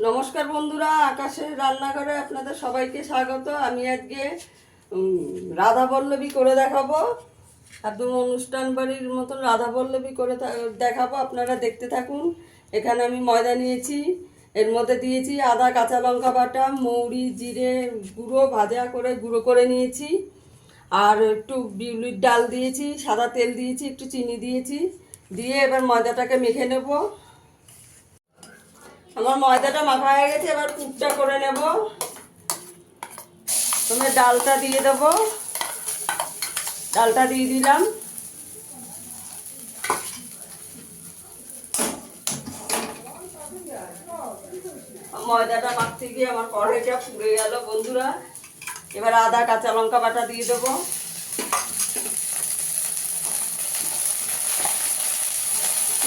নমস্কার বন্ধুরা, আকাশের রান্নাঘরে আপনাদের সবাইকে স্বাগত। আমি আজকে রাধাবল্লভী করে দেখাবো, একদম অনুষ্ঠান বাড়ির মতন রাধাবল্লভী করে দেখাবো। আপনারা দেখতে থাকুন। এখানে আমি ময়দা নিয়েছি, এর মধ্যে দিয়েছি আদা, কাঁচা লঙ্কা বাটা, মৌরি, জিরে গুঁড়ো ভাজা করে গুঁড়ো করে নিয়েছি, আর একটু বিউলির ডাল দিয়েছি, সাদা তেল দিয়েছি, একটু চিনি দিয়েছি, দিয়ে এবার ময়দাটাকে মেখে নেব। আমার ময়দাটা মাখা হয়ে গেছে, এবার পুরটা করে নেব। প্রথমে ডালটা দিয়ে দেব, ডালটা দিয়ে দিলাম। ময়দাটা মাখতে গিয়ে আমার কড়াইটা পুড়ে গেল বন্ধুরা। এবার আদা, কাঁচা লঙ্কা বাটা দিয়ে দেবো,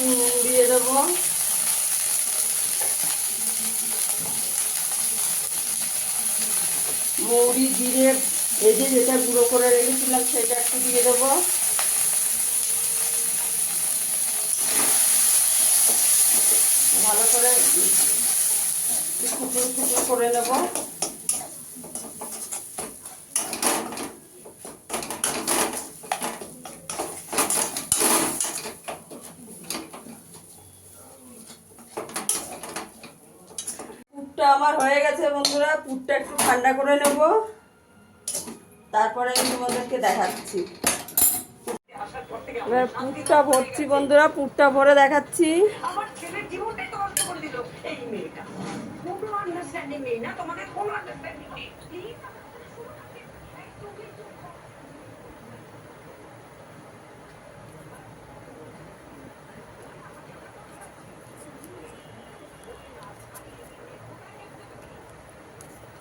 নুন দিয়ে দেবো, মৌরি জিরে ভেজে যেটা গুঁড়ো করে রেখেছিলাম সেটা একটু দিয়ে দেবো। ভালো করে ফুটুর ফুটুর করে নেব। পুরটা আমার হয়ে গেছে বন্ধুরা, পুরটা একটু ঠান্ডা করে নেব, তারপরে আমি তোমাদেরকে দেখাচ্ছি। এবার পুরটা ভরছি বন্ধুরা, পুরটা ভরে দেখাচ্ছি।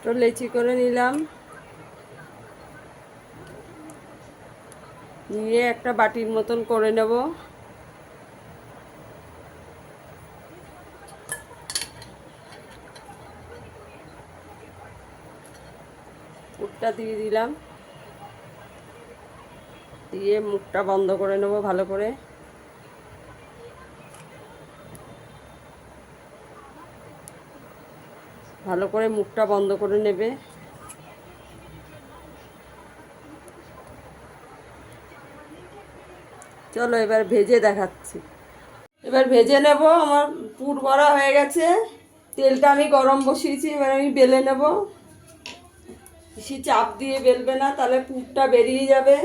তো লেচি করে নিলাম, নিয়ে একটা বাটির মতন করে নেব। পুরটা দিয়ে দিলাম, দিয়ে মুখটা বন্ধ করে নেব ভালো করে। ভালো করে মুখটা বন্ধ করে নেবে। চলো এবার ভেজে দেখাচ্ছি। এবার ভেজে নেব। আমার পুর ভরা হয়ে গেছে, তেলটা আমি গরম বসিয়েছি, এবার আমি বেলে নেব। বেশি চাপ দিয়ে বেলবে না, তাহলে পুরটা বেরিয়ে যাবে,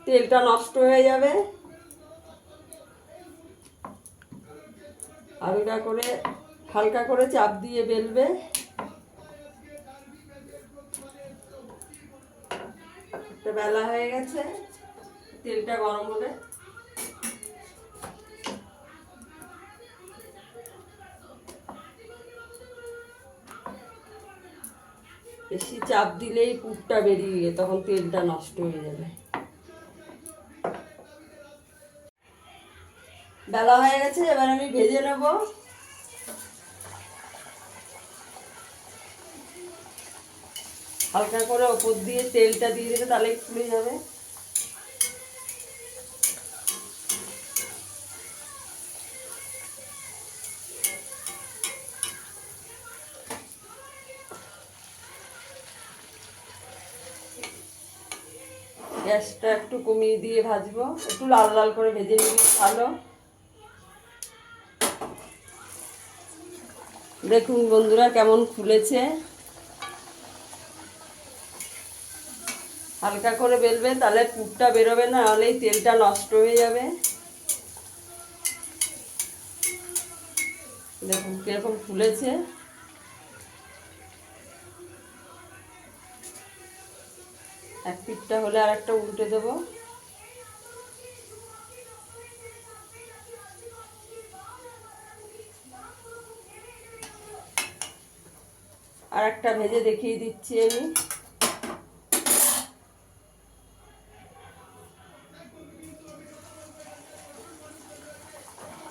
তেলটা নষ্ট হয়ে যাবে। হালকা করে চাপ দিয়ে বেলবে। একটা বেলা হয়ে গেছে, তেলটা গরম হলে বেশি চাপ দিলেই পুরটা বেরিয়ে গিয়ে তখন তেলটা নষ্ট হয়ে যাবে। বেলা হয়ে গেছে, এবার আমি ভেজে নেব। হালকা করে ওপর দিয়ে তেলটা দিয়ে দেবে, তাহলে খুলে যাবে। গ্যাসটা একটু কমিয়ে দিয়ে ভাজবো, একটু লাল লাল করে ভেজে নিলে ভালো। দেখুন বন্ধুরা কেমন ফুলেছে। হালকা করে বেলবে, তাহলে পুরটা বেরোবে না, নাহলেই তেলটা নষ্ট হয়ে যাবে। দেখুন কিরকম ফুলেছে। এক পিঠটা হলে আর একটা উল্টে দেবো। আর একটা ভেজে দেখিয়ে দিচ্ছি আমি।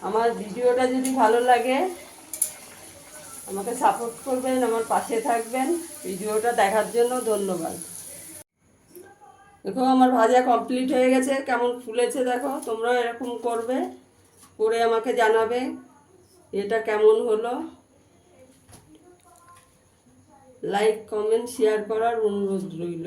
আমার ভিডিওটা যদি ভালো লাগে আমাকে সাপোর্ট করবেন, আমার পাশে থাকবেন। ভিডিওটা দেখার জন্য ধন্যবাদ। দেখো আমার ভাজা কমপ্লিট হয়ে গেছে, কেমন ফুলেছে দেখো। তোমরা এরকম করবে, করে আমাকে জানাবে এটা কেমন হলো। লাইক কমেন্ট শেয়ার করার অনুরোধ রইল।